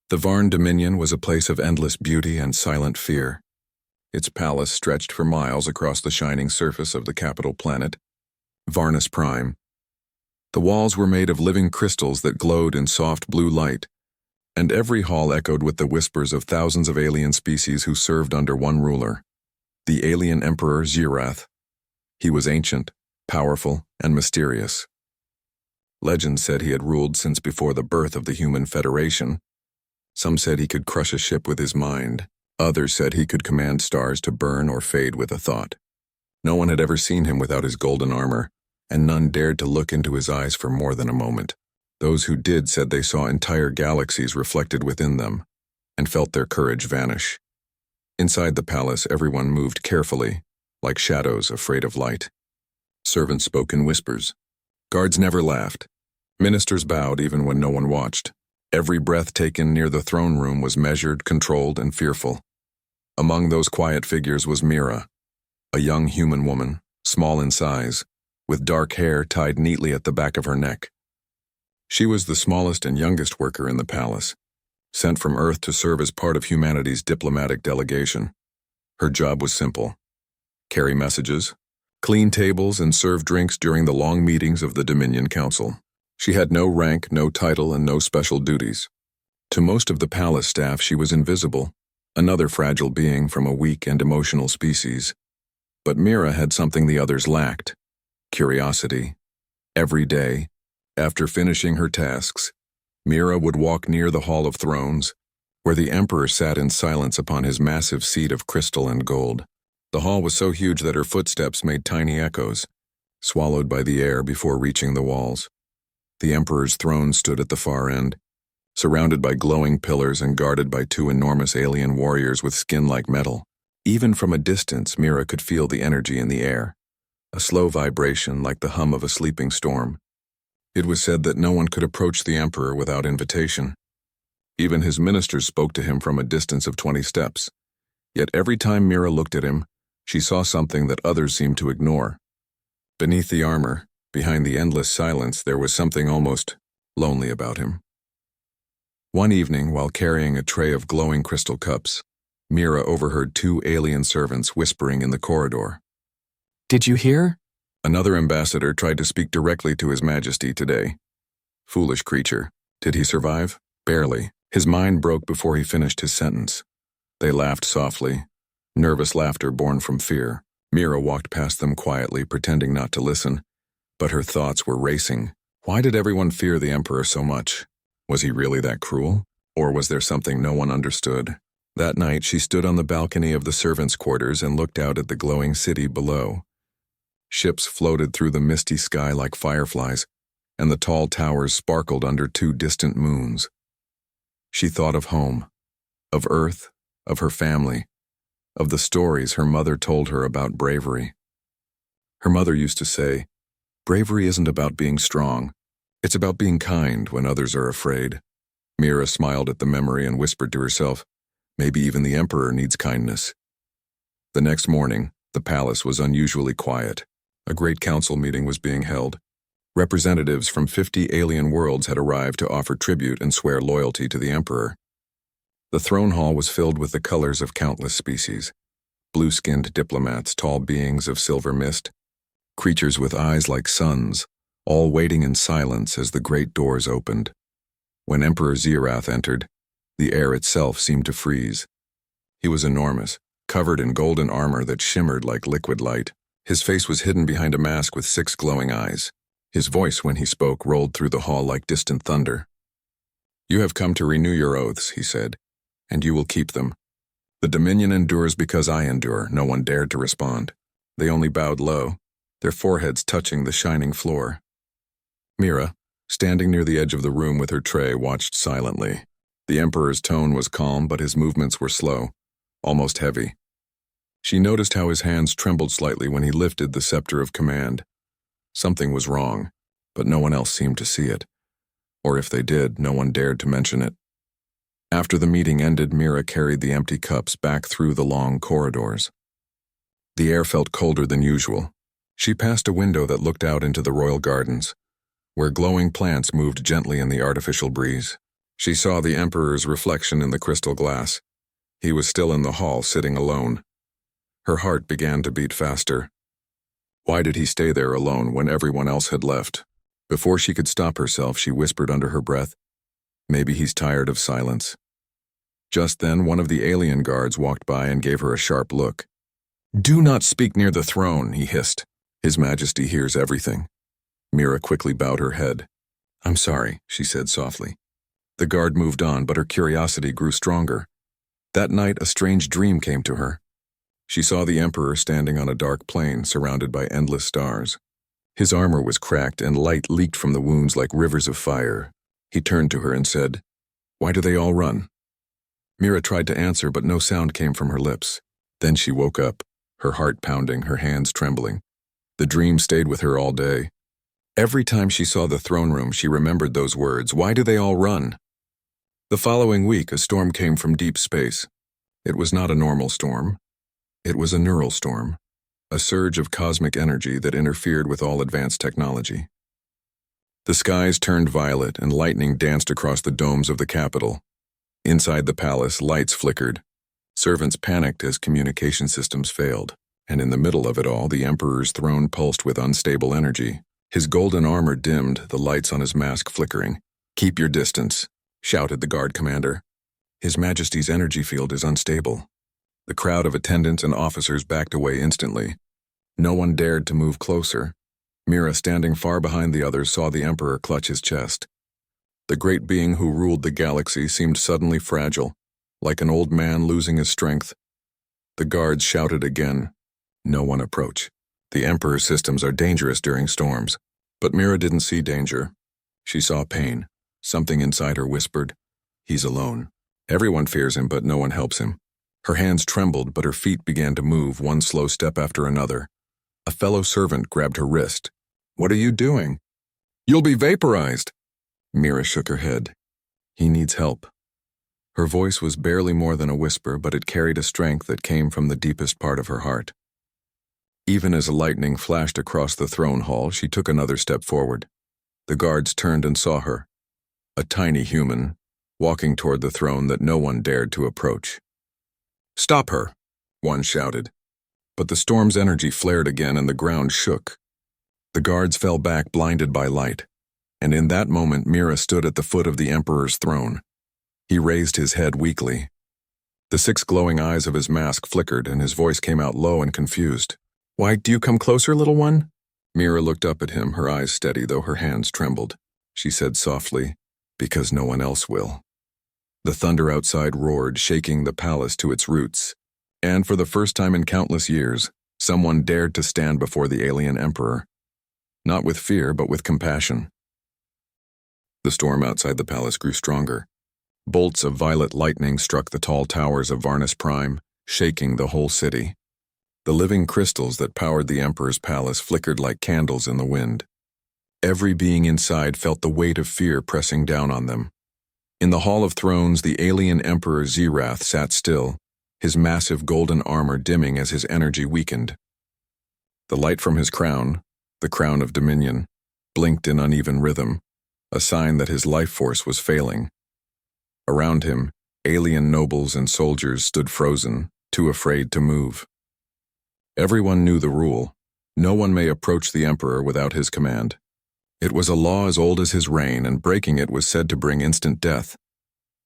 The Varn Dominion was a place of endless beauty and silent fear. Its palace stretched for miles across the shining surface of the capital planet, Varnus Prime. The walls were made of living crystals that glowed in soft blue light, and every hall echoed with the whispers of thousands of alien species who served under one ruler, the alien Emperor Xerath. He was ancient, powerful, and mysterious. Legend said he had ruled since before the birth of the Human Federation. Some said he could crush a ship with his mind. Others said he could command stars to burn or fade with a thought. No one had ever seen him without his golden armor, and none dared to look into his eyes for more than a moment. Those who did said they saw entire galaxies reflected within them, and felt their courage vanish. Inside the palace, everyone moved carefully, like shadows afraid of light. Servants spoke in whispers. Guards never laughed. Ministers bowed even when no one watched. Every breath taken near the throne room was measured, controlled, and fearful. Among those quiet figures was Mira, a young human woman, small in size, with dark hair tied neatly at the back of her neck. She was the smallest and youngest worker in the palace, sent from Earth to serve as part of humanity's diplomatic delegation. Her job was simple: carry messages, clean tables, and serve drinks during the long meetings of the Dominion Council. She had no rank, no title, and no special duties. To most of the palace staff, she was invisible, another fragile being from a weak and emotional species. But Mira had something the others lacked: curiosity. Every day, after finishing her tasks, Mira would walk near the Hall of Thrones, where the Emperor sat in silence upon his massive seat of crystal and gold. The hall was so huge that her footsteps made tiny echoes, swallowed by the air before reaching the walls. The Emperor's throne stood at the far end, surrounded by glowing pillars and guarded by two enormous alien warriors with skin like metal. Even from a distance, Mira could feel the energy in the air, a slow vibration like the hum of a sleeping storm. It was said that no one could approach the Emperor without invitation. Even his ministers spoke to him from a distance of 20 steps. Yet every time Mira looked at him, she saw something that others seemed to ignore. Beneath the armor, behind the endless silence, there was something almost lonely about him. One evening, while carrying a tray of glowing crystal cups, Mira overheard two alien servants whispering in the corridor. "Did you hear?" Another ambassador tried to speak directly to His Majesty today. Foolish creature. Did he survive? Barely. His mind broke before he finished his sentence. They laughed softly, nervous laughter born from fear. Mira walked past them quietly, pretending not to listen, but her thoughts were racing. Why did everyone fear the Emperor so much? Was he really that cruel? Or was there something no one understood? That night, she stood on the balcony of the servants' quarters and looked out at the glowing city below. Ships floated through the misty sky like fireflies, and the tall towers sparkled under two distant moons. She thought of home, of Earth, of her family, of the stories her mother told her about bravery. Her mother used to say, "Bravery isn't about being strong. It's about being kind when others are afraid." Mira smiled at the memory and whispered to herself, maybe even the Emperor needs kindness. The next morning, the palace was unusually quiet. A great council meeting was being held. Representatives from 50 alien worlds had arrived to offer tribute and swear loyalty to the Emperor. The throne hall was filled with the colors of countless species: blue-skinned diplomats, tall beings of silver mist, creatures with eyes like suns, all waiting in silence as the great doors opened. When Emperor Xerath entered, the air itself seemed to freeze. He was enormous, covered in golden armor that shimmered like liquid light. His face was hidden behind a mask with 6 glowing eyes. His voice, when he spoke, rolled through the hall like distant thunder. "You have come to renew your oaths," he said, "and you will keep them. The Dominion endures because I endure." No one dared to respond. They only bowed low, their foreheads touching the shining floor. Mira, standing near the edge of the room with her tray, watched silently. The Emperor's tone was calm, but his movements were slow, almost heavy. She noticed how his hands trembled slightly when he lifted the scepter of command. Something was wrong, but no one else seemed to see it. Or if they did, no one dared to mention it. After the meeting ended, Mira carried the empty cups back through the long corridors. The air felt colder than usual. She passed a window that looked out into the royal gardens, where glowing plants moved gently in the artificial breeze. She saw the Emperor's reflection in the crystal glass. He was still in the hall, sitting alone. Her heart began to beat faster. Why did he stay there alone when everyone else had left? Before she could stop herself, she whispered under her breath, "Maybe he's tired of silence." Just then, one of the alien guards walked by and gave her a sharp look. "Do not speak near the throne," he hissed. "His Majesty hears everything." Mira quickly bowed her head. "I'm sorry," she said softly. The guard moved on, but her curiosity grew stronger. That night, a strange dream came to her. She saw the Emperor standing on a dark plain, surrounded by endless stars. His armor was cracked, and light leaked from the wounds like rivers of fire. He turned to her and said, "Why do they all run?" Mira tried to answer, but no sound came from her lips. Then she woke up, her heart pounding, her hands trembling. The dream stayed with her all day. Every time she saw the throne room, she remembered those words, "Why do they all run?" The following week, a storm came from deep space. It was not a normal storm. It was a neural storm, a surge of cosmic energy that interfered with all advanced technology. The skies turned violet and lightning danced across the domes of the capital. Inside the palace, lights flickered. Servants panicked as communication systems failed. And in the middle of it all, the Emperor's throne pulsed with unstable energy. His golden armor dimmed, the lights on his mask flickering. "Keep your distance," shouted the guard commander. "His Majesty's energy field is unstable." The crowd of attendants and officers backed away instantly. No one dared to move closer. Mira, standing far behind the others, saw the Emperor clutch his chest. The great being who ruled the galaxy seemed suddenly fragile, like an old man losing his strength. The guards shouted again. No one approach. The Emperor's systems are dangerous during storms. But Mira didn't see danger. She saw pain. Something inside her whispered, "He's alone." Everyone fears him, but no one helps him. Her hands trembled, but her feet began to move, one slow step after another. A fellow servant grabbed her wrist. "What are you doing?" "You'll be vaporized." Mira shook her head. "He needs help." Her voice was barely more than a whisper, but it carried a strength that came from the deepest part of her heart. Even as lightning flashed across the throne hall, she took another step forward. The guards turned and saw her, a tiny human, walking toward the throne that no one dared to approach. "Stop her," one shouted. But the storm's energy flared again and the ground shook. The guards fell back, blinded by light. And in that moment, Mira stood at the foot of the Emperor's throne. He raised his head weakly. The 6 glowing eyes of his mask flickered and his voice came out low and confused. "Why do you come closer, little one?" Mira looked up at him, her eyes steady though her hands trembled. She said softly, "Because no one else will." The thunder outside roared, shaking the palace to its roots. And for the first time in countless years, someone dared to stand before the alien Emperor. Not with fear, but with compassion. The storm outside the palace grew stronger. Bolts of violet lightning struck the tall towers of Varnus Prime, shaking the whole city. The living crystals that powered the Emperor's palace flickered like candles in the wind. Every being inside felt the weight of fear pressing down on them. In the Hall of Thrones, the alien Emperor Zerath sat still, his massive golden armor dimming as his energy weakened. The light from his crown, the crown of dominion, blinked in uneven rhythm, a sign that his life force was failing. Around him, alien nobles and soldiers stood frozen, too afraid to move. Everyone knew the rule. No one may approach the Emperor without his command. It was a law as old as his reign, and breaking it was said to bring instant death.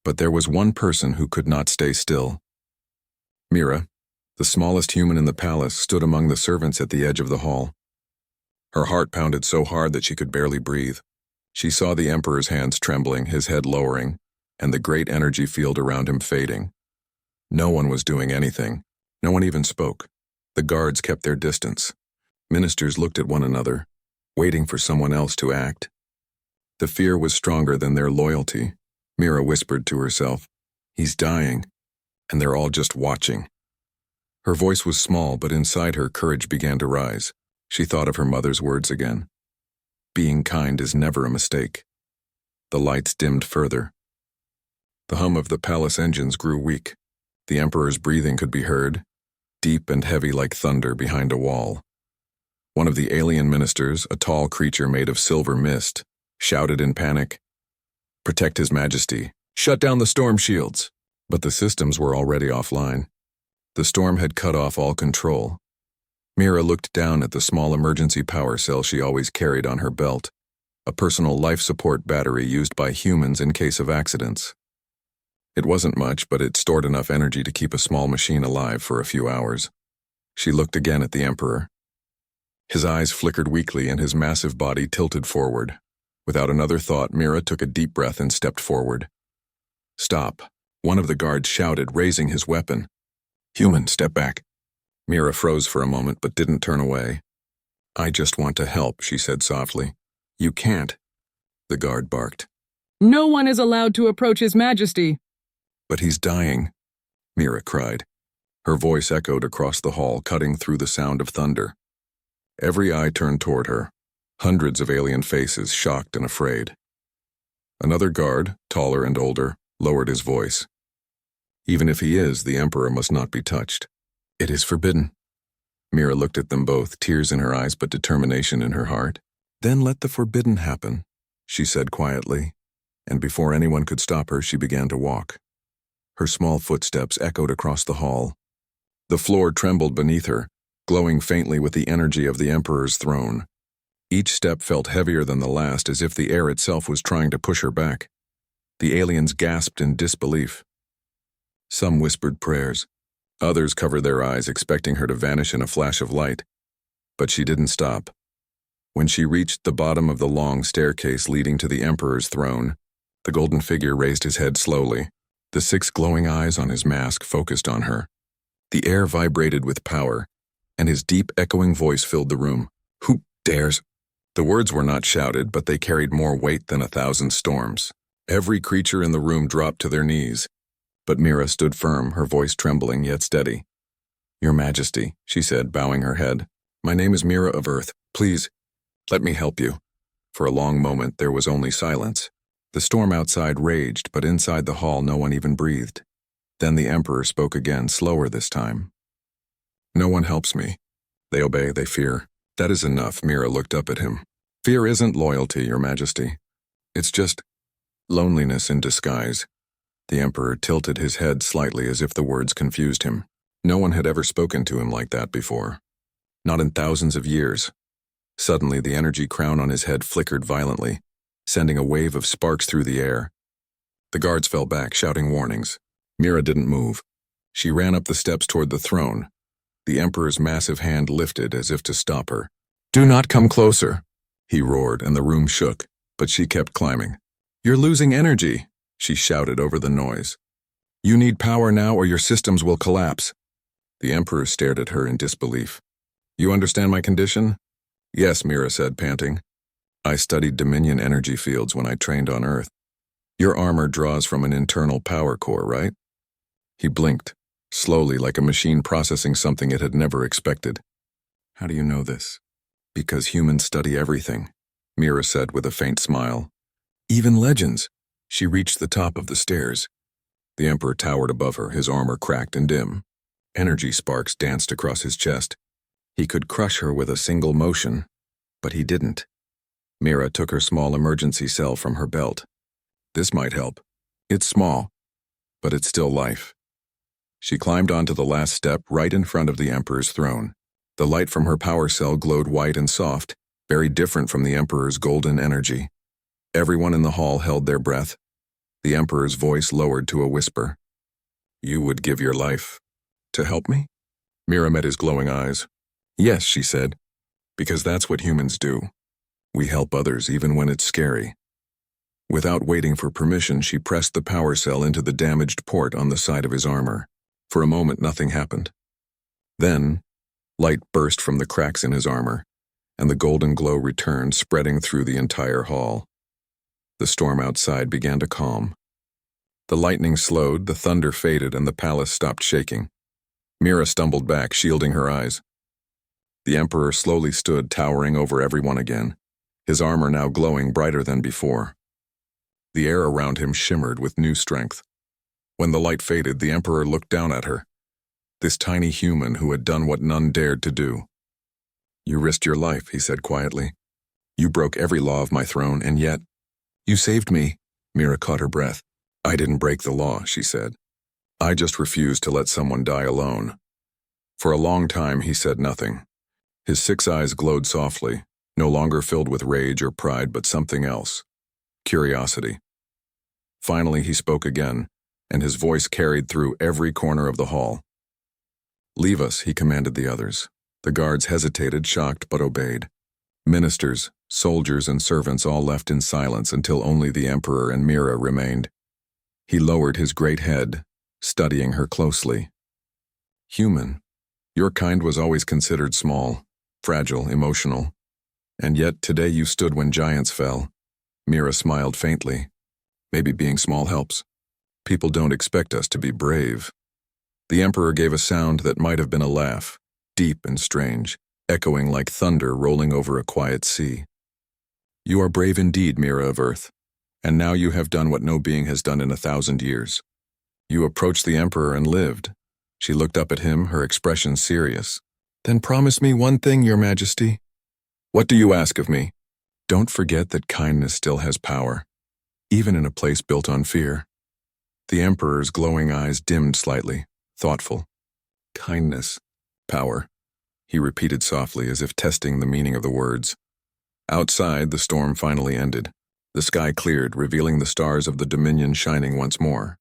But there was one person who could not stay still. Mira, the smallest human in the palace, stood among the servants at the edge of the hall. Her heart pounded so hard that she could barely breathe. She saw the Emperor's hands trembling, his head lowering, and the great energy field around him fading. No one was doing anything. No one even spoke. The guards kept their distance. Ministers looked at one another, waiting for someone else to act. The fear was stronger than their loyalty. Mira whispered to herself, "He's dying, and they're all just watching." Her voice was small, but inside her courage began to rise. She thought of her mother's words again. Being kind is never a mistake. The lights dimmed further. The hum of the palace engines grew weak. The Emperor's breathing could be heard, deep and heavy like thunder behind a wall. One of the alien ministers, a tall creature made of silver mist, shouted in panic, "Protect His Majesty. Shut down the storm shields. But the systems were already offline. The storm had cut off all control. Mira looked down at the small emergency power cell she always carried on her belt, a personal life support battery used by humans in case of accidents. It wasn't much, but it stored enough energy to keep a small machine alive for a few hours. She looked again at the Emperor. His eyes flickered weakly and his massive body tilted forward. Without another thought, Mira took a deep breath and stepped forward. "Stop," one of the guards shouted, raising his weapon. "Human, step back." Mira froze for a moment but didn't turn away. "I just want to help," she said softly. "You can't," the guard barked. "No one is allowed to approach His Majesty." "But he's dying," Mira cried. Her voice echoed across the hall, cutting through the sound of thunder. Every eye turned toward her, hundreds of alien faces, shocked and afraid. Another guard, taller and older, lowered his voice. "Even if he is, the Emperor must not be touched. It is forbidden." Mira looked at them both, tears in her eyes but determination in her heart. "Then let the forbidden happen," she said quietly, and before anyone could stop her, she began to walk. Her small footsteps echoed across the hall. The floor trembled beneath her, glowing faintly with the energy of the Emperor's throne. Each step felt heavier than the last, as if the air itself was trying to push her back. The aliens gasped in disbelief. Some whispered prayers. Others covered their eyes, expecting her to vanish in a flash of light. But she didn't stop. When she reached the bottom of the long staircase leading to the Emperor's throne, the golden figure raised his head slowly. The 6 glowing eyes on his mask focused on her. The air vibrated with power, and his deep, echoing voice filled the room. "Who dares?" The words were not shouted, but they carried more weight than 1,000 storms. Every creature in the room dropped to their knees. But Mira stood firm, her voice trembling yet steady. "Your Majesty," she said, bowing her head. "My name is Mira of Earth. Please, let me help you." For a long moment there was only silence. The storm outside raged, but inside the hall no one even breathed. Then the Emperor spoke again, slower this time. "No one helps me. They obey, they fear. That is enough." Mira looked up at him. "Fear isn't loyalty, Your Majesty. It's just loneliness in disguise." The Emperor tilted his head slightly as if the words confused him. No one had ever spoken to him like that before. Not in thousands of years. Suddenly, the energy crown on his head flickered violently, sending a wave of sparks through the air. The guards fell back, shouting warnings. Mira didn't move. She ran up the steps toward the throne. The Emperor's massive hand lifted as if to stop her. "Do not come closer," he roared, and the room shook, but she kept climbing. "You're losing energy," she shouted over the noise. "You need power now or your systems will collapse." The Emperor stared at her in disbelief. "You understand my condition?" "Yes," Mira said, panting. "I studied Dominion energy fields when I trained on Earth. Your armor draws from an internal power core, right?" He blinked, slowly, like a machine processing something it had never expected. "How do you know this?" "Because humans study everything," Mira said with a faint smile. "Even legends." She reached the top of the stairs. The Emperor towered above her, his armor cracked and dim. Energy sparks danced across his chest. He could crush her with a single motion, but he didn't. Mira took her small emergency cell from her belt. "This might help. It's small, but it's still life." She climbed onto the last step right in front of the Emperor's throne. The light from her power cell glowed white and soft, very different from the Emperor's golden energy. Everyone in the hall held their breath. The Emperor's voice lowered to a whisper. "You would give your life to help me?" Mira met his glowing eyes. "Yes," she said, "because that's what humans do. We help others even when it's scary." Without waiting for permission, she pressed the power cell into the damaged port on the side of his armor. For a moment, nothing happened. Then, light burst from the cracks in his armor, and the golden glow returned, spreading through the entire hall. The storm outside began to calm. The lightning slowed, the thunder faded, and the palace stopped shaking. Mira stumbled back, shielding her eyes. The Emperor slowly stood, towering over everyone again, his armor now glowing brighter than before. The air around him shimmered with new strength. When the light faded, the Emperor looked down at her, this tiny human who had done what none dared to do. "You risked your life," he said quietly. "You broke every law of my throne, and yet you saved me." Mira caught her breath. I didn't break the law, she said. I just refused to let someone die alone. For a long time, he said nothing. His 6 eyes glowed softly, no longer filled with rage or pride, but something else. Curiosity. Finally, he spoke again, and his voice carried through every corner of the hall. Leave us, he commanded the others. The guards hesitated, shocked, but obeyed. Ministers, soldiers, and servants all left in silence until only the Emperor and Mira remained. He lowered his great head, studying her closely. Human. Your kind was always considered small, fragile, emotional. And yet today you stood when giants fell. Mira smiled faintly. Maybe being small helps. People don't expect us to be brave. The Emperor gave a sound that might have been a laugh, deep and strange, echoing like thunder rolling over a quiet sea. You are brave indeed, Mira of Earth, and now you have done what no being has done in 1,000 years. You approached the Emperor and lived. She looked up at him, her expression serious. Then promise me one thing, Your Majesty. What do you ask of me? Don't forget that kindness still has power, even in a place built on fear. The Emperor's glowing eyes dimmed slightly, thoughtful. Kindness, power, he repeated softly as if testing the meaning of the words. Outside, the storm finally ended. The sky cleared, revealing the stars of the Dominion shining once more.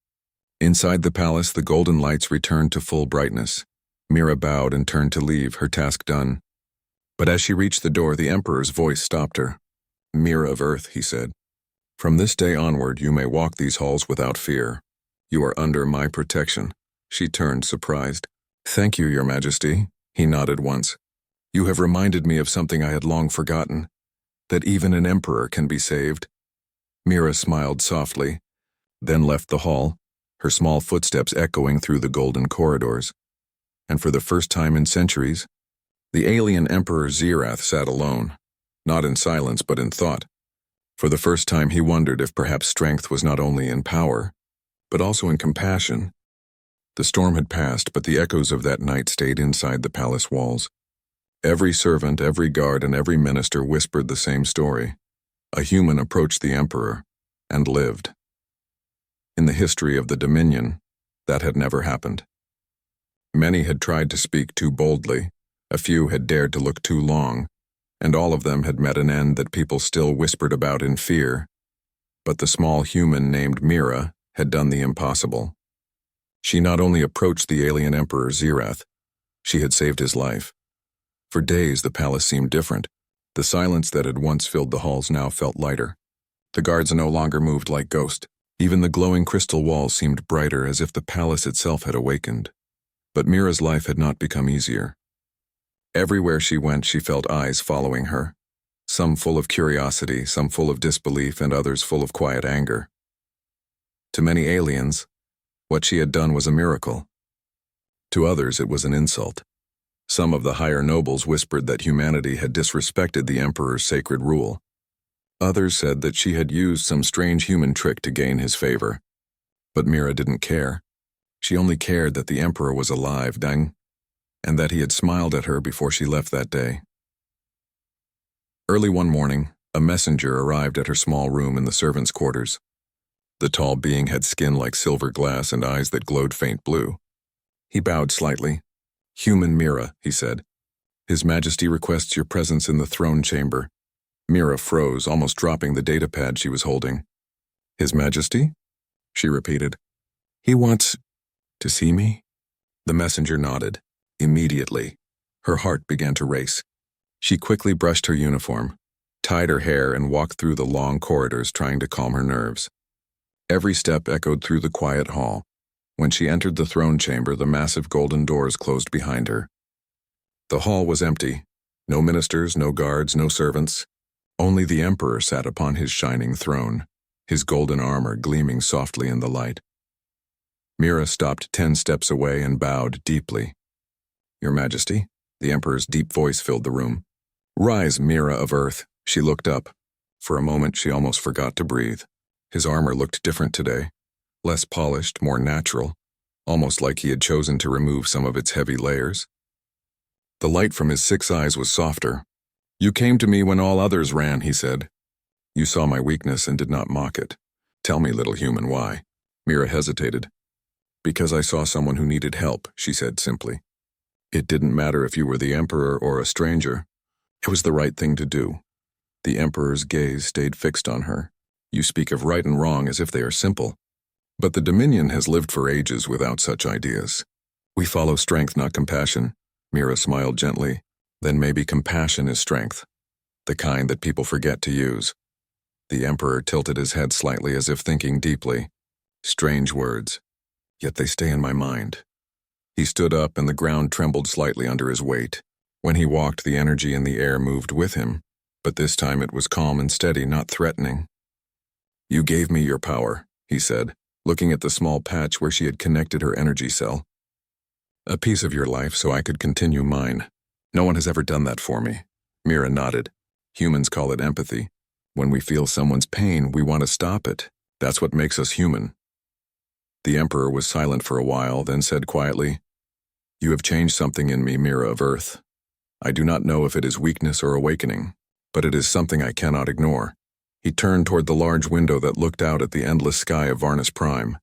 Inside the palace, the golden lights returned to full brightness. Mira bowed and turned to leave, her task done. But as she reached the door, the Emperor's voice stopped her. Mira of Earth, he said, from this day onward you may walk these halls without fear. You are under my protection. She turned, surprised. Thank you, Your Majesty, he nodded once. You have reminded me of something I had long forgotten, that even an emperor can be saved. Mira smiled softly, then left the hall, her small footsteps echoing through the golden corridors. And for the first time in centuries, the alien Emperor Xerath sat alone, not in silence but in thought. For the first time he wondered if perhaps strength was not only in power, but also in compassion. The storm had passed, but the echoes of that night stayed inside the palace walls. Every servant, every guard, and every minister whispered the same story. A human approached the Emperor and lived. In the history of the Dominion, that had never happened. Many had tried to speak too boldly, a few had dared to look too long, and all of them had met an end that people still whispered about in fear. But the small human named Mira had done the impossible. She not only approached the alien Emperor Xerath, she had saved his life. For days the palace seemed different. The silence that had once filled the halls now felt lighter. The guards no longer moved like ghosts. Even the glowing crystal walls seemed brighter, as if the palace itself had awakened. But Mira's life had not become easier. Everywhere she went, she felt eyes following her, some full of curiosity, some full of disbelief, and others full of quiet anger. To many aliens, what she had done was a miracle. To others, it was an insult. Some of the higher nobles whispered that humanity had disrespected the Emperor's sacred rule. Others said that she had used some strange human trick to gain his favor. But Mira didn't care. She only cared that the Emperor was alive, and that he had smiled at her before she left that day. Early one morning, a messenger arrived at her small room in the servants' quarters. The tall being had skin like silver glass and eyes that glowed faint blue. He bowed slightly. Human Mira, he said. His Majesty requests your presence in the throne chamber. Mira froze, almost dropping the datapad she was holding. His Majesty? She repeated. He wants to see me? The messenger nodded. Immediately, her heart began to race. She quickly brushed her uniform, tied her hair, and walked through the long corridors, trying to calm her nerves. Every step echoed through the quiet hall. When she entered the throne chamber, the massive golden doors closed behind her. The hall was empty. No ministers, no guards, no servants. Only the Emperor sat upon his shining throne, his golden armor gleaming softly in the light. Mira stopped 10 steps away and bowed deeply. Your Majesty, the Emperor's deep voice filled the room. Rise, Mira of Earth. She looked up. For a moment, she almost forgot to breathe. His armor looked different today, less polished, more natural, almost like he had chosen to remove some of its heavy layers. The light from his 6 eyes was softer. You came to me when all others ran, he said. You saw my weakness and did not mock it. Tell me, little human, why? Mira hesitated. Because I saw someone who needed help, she said simply. It didn't matter if you were the Emperor or a stranger. It was the right thing to do. The Emperor's gaze stayed fixed on her. You speak of right and wrong as if they are simple. But the Dominion has lived for ages without such ideas. We follow strength, not compassion. Mira smiled gently. Then maybe compassion is strength. The kind that people forget to use. The Emperor tilted his head slightly as if thinking deeply. Strange words. Yet they stay in my mind. He stood up and the ground trembled slightly under his weight. When he walked, the energy in the air moved with him, but this time it was calm and steady, not threatening. You gave me your power, he said, looking at the small patch where she had connected her energy cell. A piece of your life so I could continue mine. No one has ever done that for me. Mira nodded. Humans call it empathy. When we feel someone's pain, we want to stop it. That's what makes us human. The Emperor was silent for a while, then said quietly, You have changed something in me, Mira of Earth. I do not know if it is weakness or awakening, but it is something I cannot ignore. He turned toward the large window that looked out at the endless sky of Varnus Prime.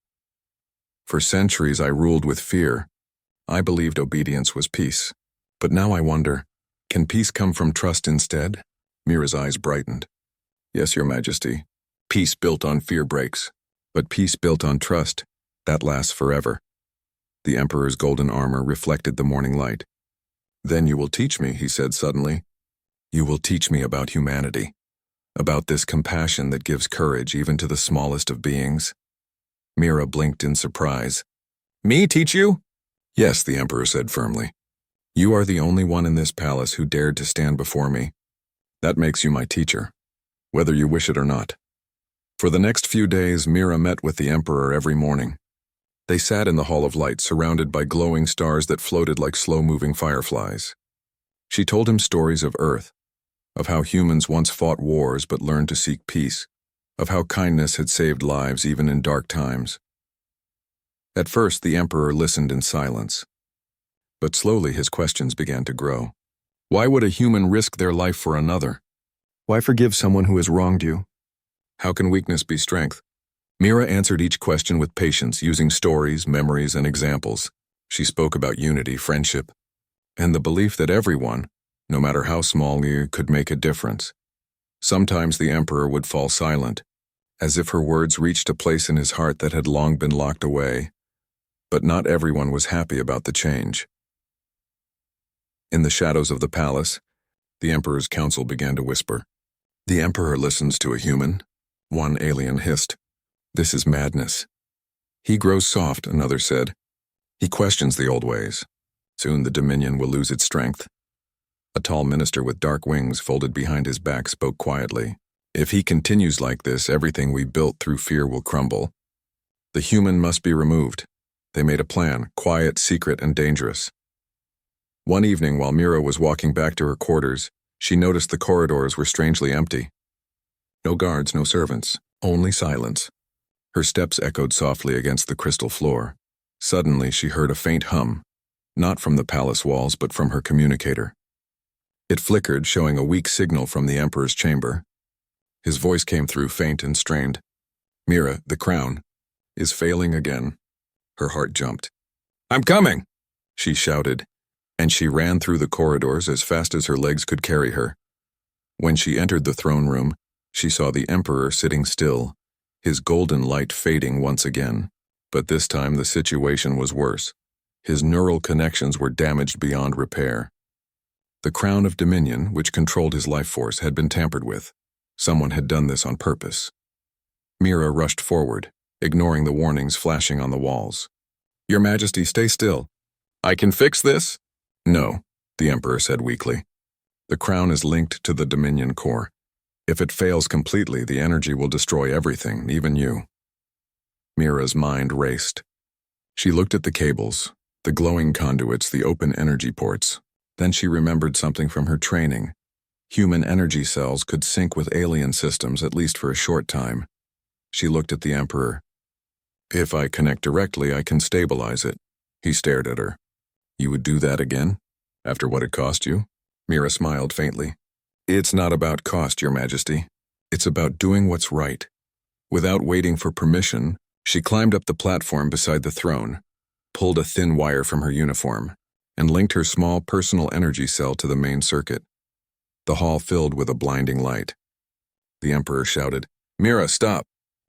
For centuries I ruled with fear. I believed obedience was peace. But now I wonder, can peace come from trust instead? Mira's eyes brightened. Yes, Your Majesty. Peace built on fear breaks, but peace built on trust, that lasts forever. The Emperor's golden armor reflected the morning light. Then you will teach me, he said suddenly. You will teach me about humanity, about this compassion that gives courage even to the smallest of beings. Mira blinked in surprise. Me teach you? Yes, the Emperor said firmly. You are the only one in this palace who dared to stand before me. That makes you my teacher, whether you wish it or not. For the next few days, Mira met with the Emperor every morning. They sat in the Hall of Light, surrounded by glowing stars that floated like slow-moving fireflies. She told him stories of Earth, of how humans once fought wars but learned to seek peace, of how kindness had saved lives even in dark times. At first, the Emperor listened in silence. But slowly his questions began to grow. Why would a human risk their life for another? Why forgive someone who has wronged you? How can weakness be strength? Mira answered each question with patience, using stories, memories, and examples. She spoke about unity, friendship, and the belief that everyone, no matter how small, could make a difference. Sometimes the Emperor would fall silent, as if her words reached a place in his heart that had long been locked away. But not everyone was happy about the change. In the shadows of the palace, the Emperor's council began to whisper. The Emperor listens to a human, one alien hissed. This is madness. He grows soft, another said. He questions the old ways. Soon the Dominion will lose its strength. A tall minister with dark wings folded behind his back spoke quietly. If he continues like this, everything we built through fear will crumble. The human must be removed. They made a plan, quiet, secret, and dangerous. One evening, while Mira was walking back to her quarters, she noticed the corridors were strangely empty. No guards, no servants, only silence. Her steps echoed softly against the crystal floor. Suddenly, she heard a faint hum, not from the palace walls, but from her communicator. It flickered, showing a weak signal from the Emperor's chamber. His voice came through faint and strained. Mira, the crown, is failing again. Her heart jumped. I'm coming, she shouted, and she ran through the corridors as fast as her legs could carry her. When she entered the throne room, she saw the Emperor sitting still, his golden light fading once again. But this time the situation was worse. His neural connections were damaged beyond repair. The crown of dominion, which controlled his life force, had been tampered with. Someone had done this on purpose. Mira rushed forward, ignoring the warnings flashing on the walls. Your Majesty, stay still. I can fix this? No, the Emperor said weakly. The crown is linked to the Dominion core. If it fails completely, the energy will destroy everything, even you. Mira's mind raced. She looked at the cables, the glowing conduits, the open energy ports. Then she remembered something from her training. Human energy cells could sync with alien systems, at least for a short time. She looked at the Emperor. If I connect directly, I can stabilize it. He stared at her. You would do that again? After what it cost you? Mira smiled faintly. It's not about cost, Your Majesty. It's about doing what's right. Without waiting for permission, She climbed up the platform beside the throne, pulled a thin wire from her uniform, and linked her small personal energy cell to the main circuit. The hall filled with a blinding light. The Emperor shouted, "Mira, stop!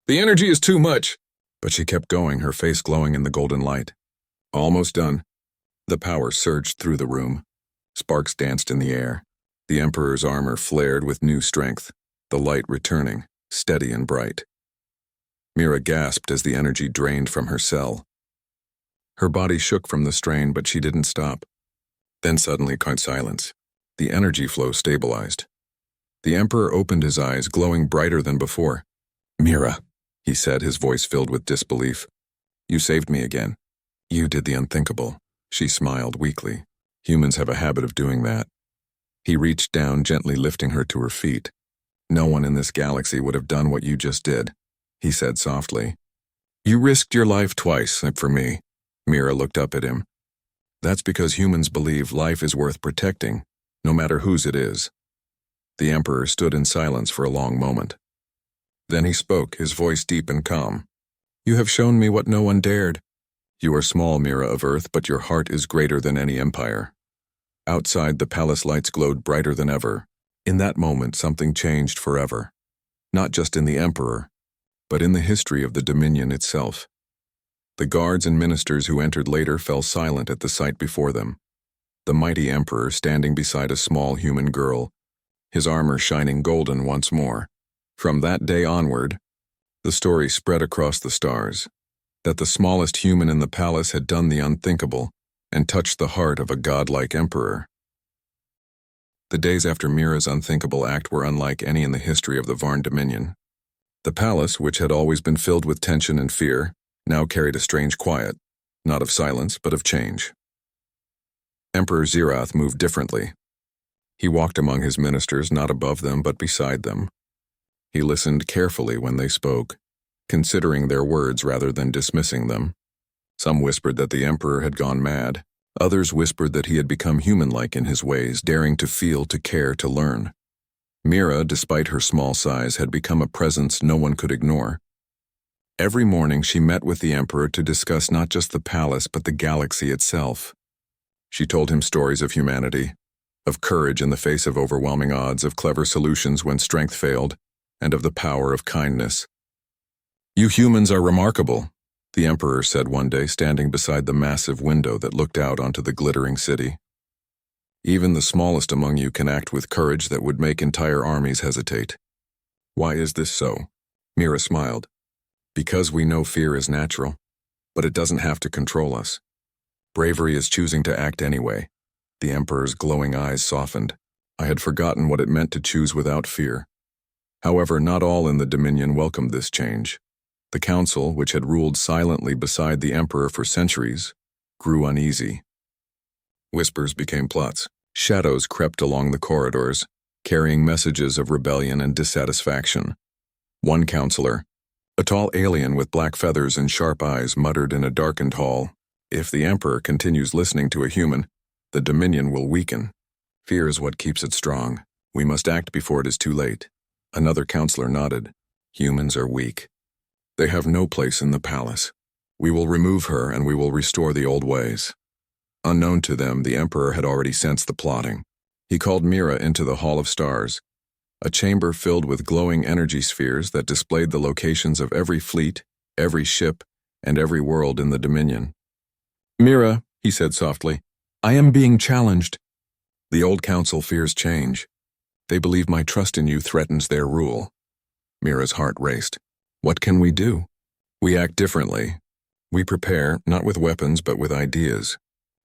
The energy is too much!" But she kept going, her face glowing in the golden light. Almost done. The power surged through the room. Sparks danced in the air. The Emperor's armor flared with new strength, the light returning, steady and bright. Mira gasped as the energy drained from her cell. Her body shook from the strain, but she didn't stop. Then suddenly caught silence. The energy flow stabilized. The Emperor opened his eyes, glowing brighter than before. "Mira," he said, his voice filled with disbelief. "You saved me again. You did the unthinkable." She smiled weakly. Humans have a habit of doing that. He reached down, gently lifting her to her feet. "No one in this galaxy would have done what you just did," he said softly. "You risked your life twice, for me." Mira looked up at him. "That's because humans believe life is worth protecting, no matter whose it is." The Emperor stood in silence for a long moment. Then he spoke, his voice deep and calm. "You have shown me what no one dared. You are small, Mira of Earth, but your heart is greater than any empire." Outside, the palace lights glowed brighter than ever. In that moment, something changed forever. Not just in the Emperor, but in the history of the Dominion itself. The guards and ministers who entered later fell silent at the sight before them. The mighty Emperor standing beside a small human girl, his armor shining golden once more. From that day onward, the story spread across the stars, that the smallest human in the palace had done the unthinkable and touched the heart of a godlike emperor. The days after Mira's unthinkable act were unlike any in the history of the Varn Dominion. The palace, which had always been filled with tension and fear, now carried a strange quiet, not of silence, but of change. Emperor Xerath moved differently. He walked among his ministers, not above them, but beside them. He listened carefully when they spoke, considering their words rather than dismissing them. Some whispered that the Emperor had gone mad. Others whispered that he had become human-like in his ways, daring to feel, to care, to learn. Mira, despite her small size, had become a presence no one could ignore. Every morning she met with the Emperor to discuss not just the palace but the galaxy itself. She told him stories of humanity, of courage in the face of overwhelming odds, of clever solutions when strength failed, and of the power of kindness. "You humans are remarkable," the Emperor said one day, standing beside the massive window that looked out onto the glittering city. "Even the smallest among you can act with courage that would make entire armies hesitate." "Why is this so?" Mira smiled. "Because we know fear is natural, but it doesn't have to control us. Bravery is choosing to act anyway." The Emperor's glowing eyes softened. I had forgotten what it meant to choose without fear. However, not all in the Dominion welcomed this change. The council, which had ruled silently beside the Emperor for centuries, grew uneasy. Whispers became plots. Shadows crept along the corridors, carrying messages of rebellion and dissatisfaction. One counselor, a tall alien with black feathers and sharp eyes, muttered in a darkened hall, "If the Emperor continues listening to a human, the Dominion will weaken. Fear is what keeps it strong. We must act before it is too late." Another counselor nodded. "Humans are weak. They have no place in the palace. We will remove her and we will restore the old ways." Unknown to them, the Emperor had already sensed the plotting. He called Mira into the Hall of Stars, a chamber filled with glowing energy spheres that displayed the locations of every fleet, every ship, and every world in the Dominion. "Mira," he said softly, "I am being challenged. The old council fears change. They believe my trust in you threatens their rule." Mira's heart raced. "What can we do?" "We act differently. We prepare, not with weapons, but with ideas.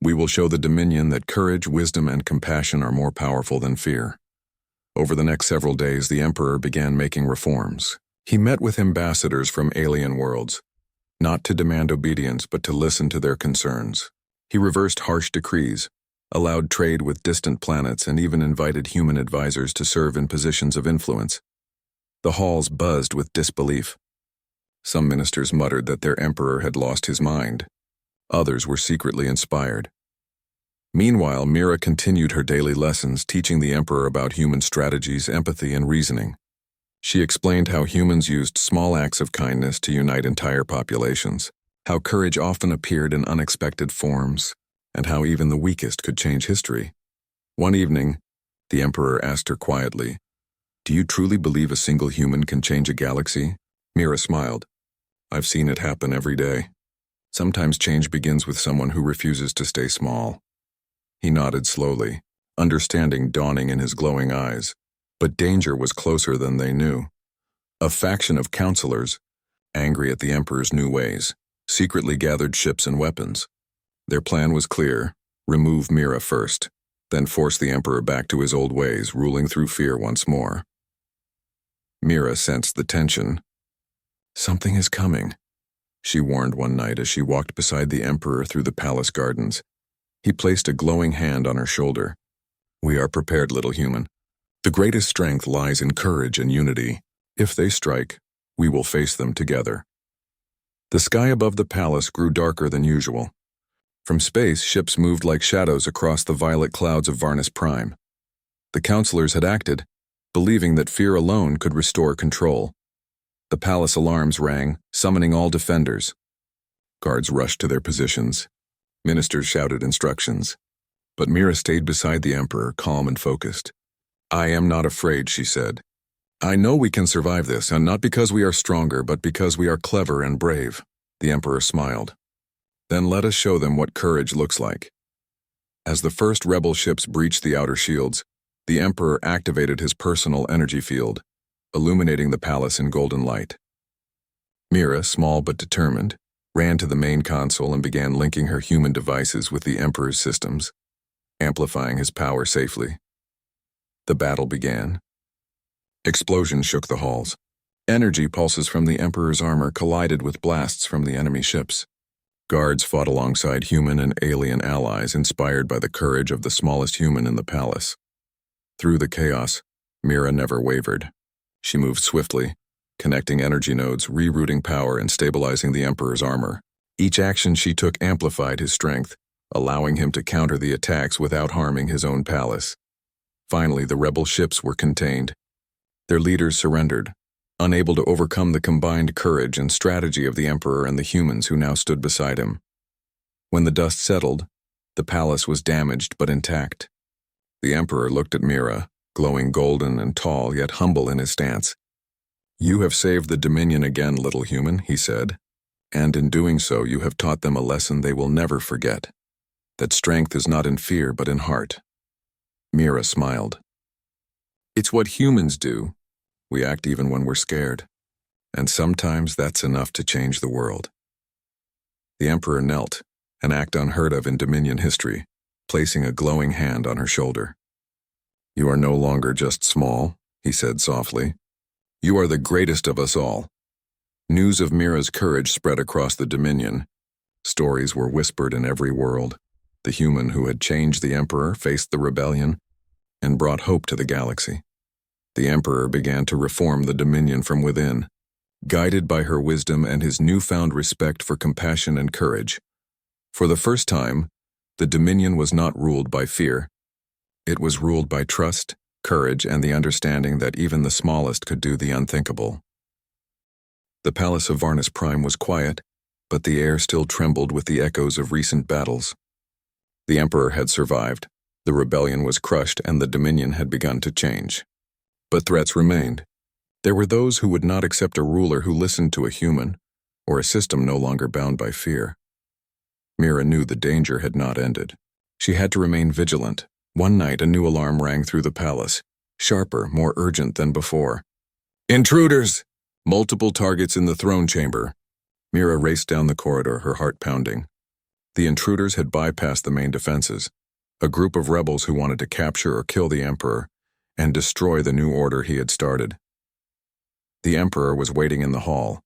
We will show the Dominion that courage, wisdom, and compassion are more powerful than fear." Over the next several days, the Emperor began making reforms. He met with ambassadors from alien worlds, not to demand obedience, but to listen to their concerns. He reversed harsh decrees, allowed trade with distant planets, and even invited human advisors to serve in positions of influence. The halls buzzed with disbelief. Some ministers muttered that their emperor had lost his mind. Others were secretly inspired. Meanwhile, Mira continued her daily lessons, teaching the emperor about human strategies, empathy, and reasoning. She explained how humans used small acts of kindness to unite entire populations, how courage often appeared in unexpected forms, and how even the weakest could change history. One evening, the Emperor asked her quietly, "Do you truly believe a single human can change a galaxy?" Mira smiled. "I've seen it happen every day. Sometimes change begins with someone who refuses to stay small." He nodded slowly, understanding dawning in his glowing eyes. But danger was closer than they knew. A faction of counselors, angry at the Emperor's new ways, secretly gathered ships and weapons. Their plan was clear: remove Mira first, then force the Emperor back to his old ways, ruling through fear once more. Mira sensed the tension. "Something is coming," she warned one night as she walked beside the Emperor through the palace gardens. He placed a glowing hand on her shoulder. "We are prepared, little human. The greatest strength lies in courage and unity. If they strike, we will face them together." The sky above the palace grew darker than usual. From space, ships moved like shadows across the violet clouds of Varnus Prime. The counselors had acted, believing that fear alone could restore control. The palace alarms rang, summoning all defenders. Guards rushed to their positions. Ministers shouted instructions. But Mira stayed beside the Emperor, calm and focused. "I am not afraid," she said. "I know we can survive this, and not because we are stronger, but because we are clever and brave." The Emperor smiled. "Then let us show them what courage looks like." As the first rebel ships breached the outer shields, the Emperor activated his personal energy field, illuminating the palace in golden light. Mira, small but determined, ran to the main console and began linking her human devices with the Emperor's systems, amplifying his power safely. The battle began. Explosions shook the halls. Energy pulses from the Emperor's armor collided with blasts from the enemy ships. Guards fought alongside human and alien allies inspired by the courage of the smallest human in the palace. Through the chaos, Mira never wavered. She moved swiftly, connecting energy nodes, rerouting power and stabilizing the Emperor's armor. Each action she took amplified his strength, allowing him to counter the attacks without harming his own palace. Finally, the rebel ships were contained. Their leaders surrendered, unable to overcome the combined courage and strategy of the Emperor and the humans who now stood beside him. When the dust settled, the palace was damaged but intact. The Emperor looked at Mira, glowing golden and tall, yet humble in his stance. "You have saved the Dominion again, little human," he said, "and in doing so you have taught them a lesson they will never forget, that strength is not in fear but in heart." Mira smiled. "It's what humans do. We act even when we're scared. And sometimes that's enough to change the world." The Emperor knelt, an act unheard of in Dominion history, placing a glowing hand on her shoulder. "You are no longer just small," he said softly. "You are the greatest of us all." News of Mira's courage spread across the Dominion. Stories were whispered in every world. The human who had changed the Emperor faced the rebellion and brought hope to the galaxy. The Emperor began to reform the Dominion from within, guided by her wisdom and his newfound respect for compassion and courage. For the first time, the Dominion was not ruled by fear. It was ruled by trust, courage, and the understanding that even the smallest could do the unthinkable. The palace of Varnus Prime was quiet, but the air still trembled with the echoes of recent battles. The Emperor had survived, the rebellion was crushed, and the Dominion had begun to change. But threats remained. There were those who would not accept a ruler who listened to a human, or a system no longer bound by fear. Mira knew the danger had not ended. She had to remain vigilant. One night, a new alarm rang through the palace, sharper, more urgent than before. "Intruders!" Multiple targets in the throne chamber. Mira raced down the corridor, her heart pounding. The intruders had bypassed the main defenses, a group of rebels who wanted to capture or kill the Emperor and destroy the new order he had started. The Emperor was waiting in the hall,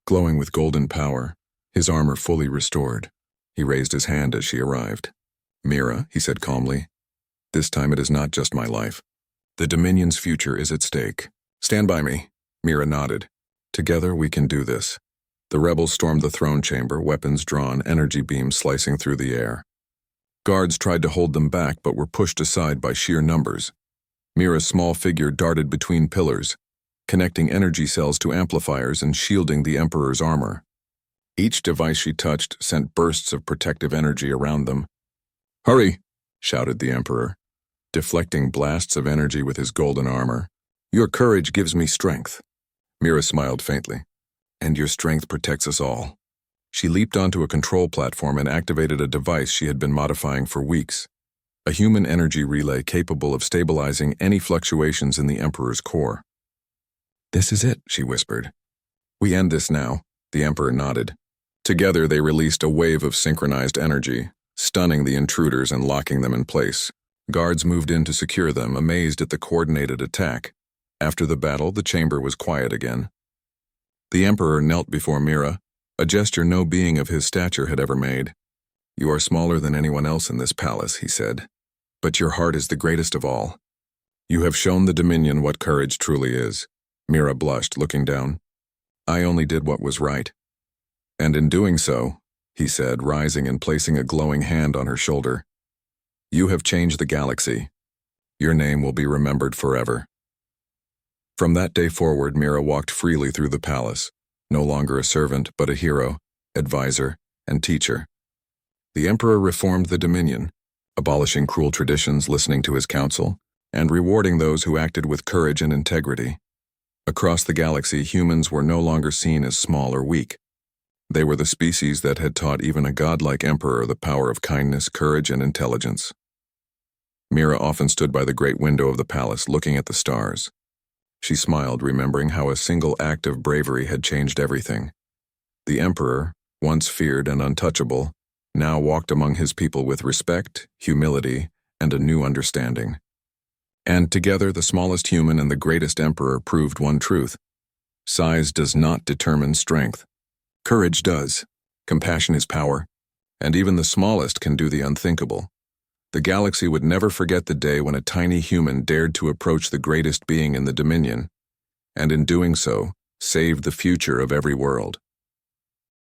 glowing with golden power, his armor fully restored. He raised his hand as she arrived. "Mira," he said calmly, "this time it is not just my life. The Dominion's future is at stake. Stand by me." Mira nodded. "Together we can do this." The rebels stormed the throne chamber, weapons drawn, energy beams slicing through the air. Guards tried to hold them back but were pushed aside by sheer numbers. Mira's small figure darted between pillars, connecting energy cells to amplifiers and shielding the Emperor's armor. Each device she touched sent bursts of protective energy around them. "Hurry!" shouted the Emperor, deflecting blasts of energy with his golden armor. "Your courage gives me strength." Mira smiled faintly. "And your strength protects us all." She leaped onto a control platform and activated a device she had been modifying for weeks. A human energy relay capable of stabilizing any fluctuations in the Emperor's core. "This is it," she whispered. "We end this now," the Emperor nodded. Together they released a wave of synchronized energy, stunning the intruders and locking them in place. Guards moved in to secure them, amazed at the coordinated attack. After the battle, the chamber was quiet again. The Emperor knelt before Mira, a gesture no being of his stature had ever made. "You are smaller than anyone else in this palace," he said, "but your heart is the greatest of all. You have shown the Dominion what courage truly is." Mira blushed, looking down. "I only did what was right. And in doing so," he said, rising and placing a glowing hand on her shoulder, "you have changed the galaxy. Your name will be remembered forever." From that day forward, Mira walked freely through the palace, no longer a servant, but a hero, advisor, and teacher. The Emperor reformed the Dominion, abolishing cruel traditions, listening to his counsel, and rewarding those who acted with courage and integrity. Across the galaxy, humans were no longer seen as small or weak. They were the species that had taught even a godlike emperor the power of kindness, courage, and intelligence. Mira often stood by the great window of the palace, looking at the stars. She smiled, remembering how a single act of bravery had changed everything. The emperor, once feared and untouchable, now walked among his people with respect, humility, and a new understanding. And together, the smallest human and the greatest emperor proved one truth: size does not determine strength. Courage does. Compassion is power. And even the smallest can do the unthinkable. The galaxy would never forget the day when a tiny human dared to approach the greatest being in the Dominion, and in doing so, saved the future of every world.